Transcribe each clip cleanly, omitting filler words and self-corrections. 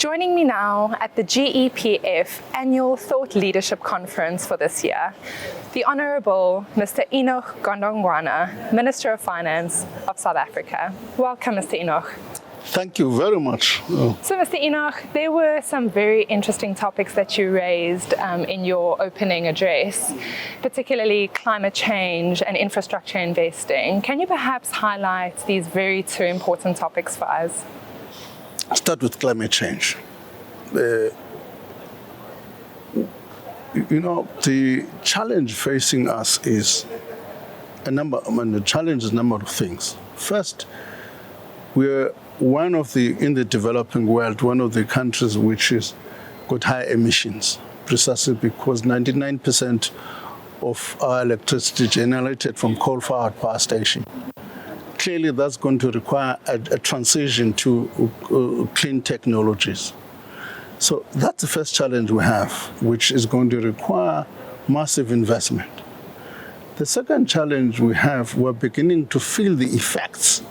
Joining me now at the GEPF Annual Thought Leadership Conference for this year, the Honourable Mr. Enoch Godongwana, Minister of Finance of South Africa. Welcome, Mr. Enoch. Thank you very much. So, Mr. Enoch, there were some very interesting topics that you raised in your opening address, particularly climate change and infrastructure investing. Can you perhaps highlight these two important topics for us? I'll start with climate change. The challenge facing us is a number of things. First, we're in the developing world, one of the countries which has got high emissions, precisely because 99% of our electricity generated from coal-fired power stations. Clearly, that's going to require a transition to clean technologies. So that's the first challenge we have, which is going to require massive investment. The second challenge we have, we're beginning to feel the effects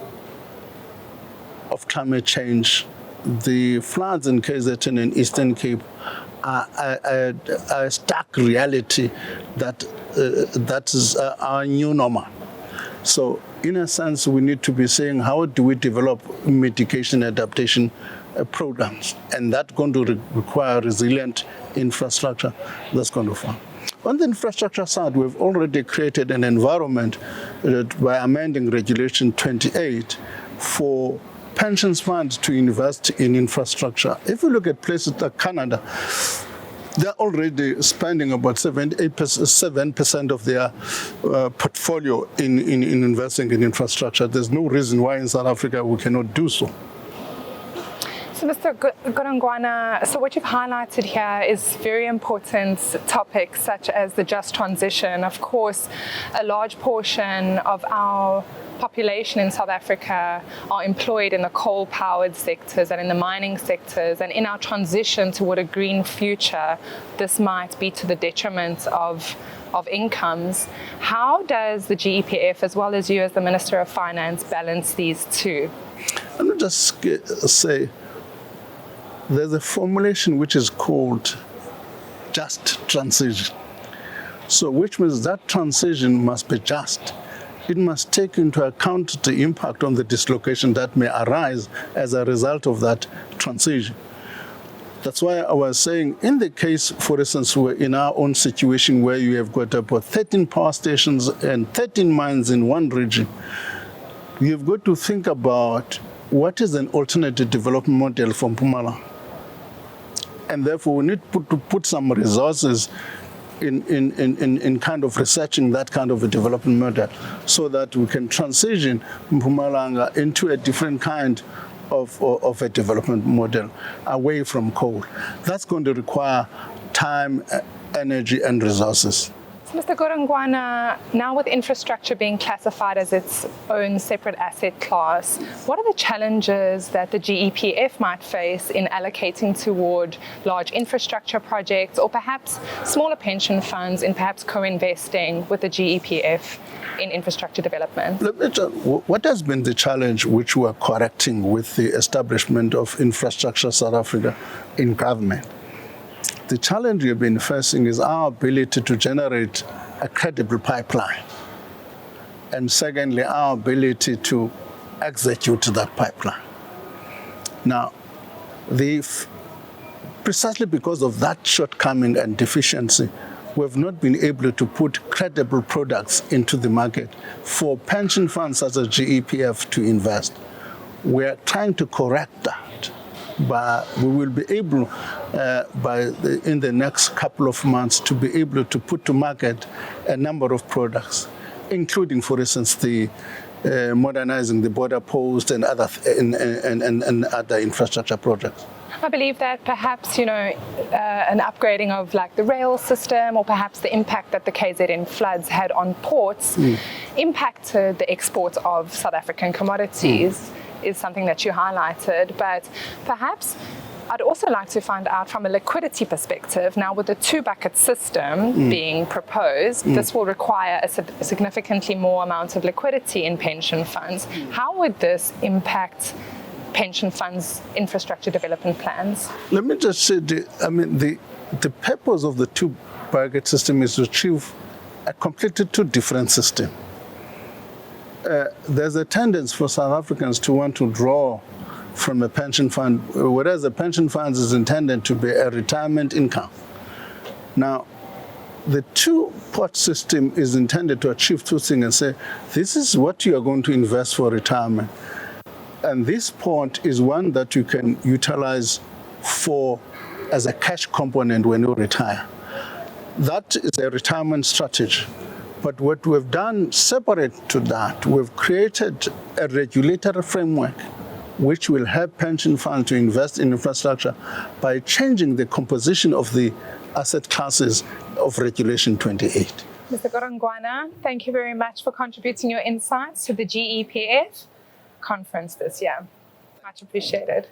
of climate change. The floods in KZN and Eastern Cape are a stark reality that is our new normal. So in a sense, we need to be saying, how do we develop mitigation adaptation programs? And that's going to require resilient infrastructure that's going to form. On the infrastructure side, we've already created an environment by amending Regulation 28 for pensions funds to invest in infrastructure. If you look at places like Canada, they're already spending about 7% of their portfolio in investing in infrastructure. There's no reason why in South Africa we cannot do so. So, Mr. Godongwana, so what you've highlighted here is very important topics such as the just transition. Of course, a large portion of our population in South Africa are employed in the coal-powered sectors and in the mining sectors, and in our transition toward a green future, this might be to the detriment of incomes. How does the GEPF, as well as you as the Minister of Finance, balance these two? Let me just say, there's a formulation which is called just transition. So which means that transition must be just. It must take into account the impact on the dislocation that may arise as a result of that transition. That's why I was saying, in the case, for instance, we're in our own situation where you have got about 13 power stations and 13 mines in one region, you've got to think about what is an alternative development model for Mpumalanga. And therefore, we need to put some resources in kind of researching that kind of a development model so that we can transition Mpumalanga into a different kind of a development model away from coal. That's going to require time, energy, and resources. Mr. Godongwana, now with infrastructure being classified as its own separate asset class, what are the challenges that the GEPF might face in allocating toward large infrastructure projects or perhaps smaller pension funds in perhaps co-investing with the GEPF in infrastructure development? What has been the challenge which we are correcting with the establishment of Infrastructure South Africa in government? The challenge we've been facing is our ability to generate a credible pipeline. And secondly, our ability to execute that pipeline. Now, precisely because of that shortcoming and deficiency, we've not been able to put credible products into the market for pension funds such as GEPF to invest. We're trying to correct that. But we will be able, in the next couple of months, to be able to put to market a number of products, including, for instance, the modernizing the border post and other infrastructure projects. I believe that perhaps, an upgrading of like the rail system or perhaps the impact that the KZN floods had on ports impacted the exports of South African commodities. Is something that you highlighted, but perhaps I'd also like to find out from a liquidity perspective, now with the two-bucket system being proposed, this will require a significantly more amount of liquidity in pension funds. How would this impact pension funds' infrastructure development plans? Let me just say, the purpose of the two bracket system is to achieve a completely two different system. There's a tendency for South Africans to want to draw from a pension fund, whereas the pension fund is intended to be a retirement income. Now, the two-pot system is intended to achieve two things and say, this is what you are going to invest for retirement. And this pot is one that you can utilize as a cash component when you retire. That is a retirement strategy. But what we've done separate to that, we've created a regulatory framework which will help pension funds to invest in infrastructure by changing the composition of the asset classes of Regulation 28. Mr. Godongwana, thank you very much for contributing your insights to the GEPF conference this year. Much appreciated.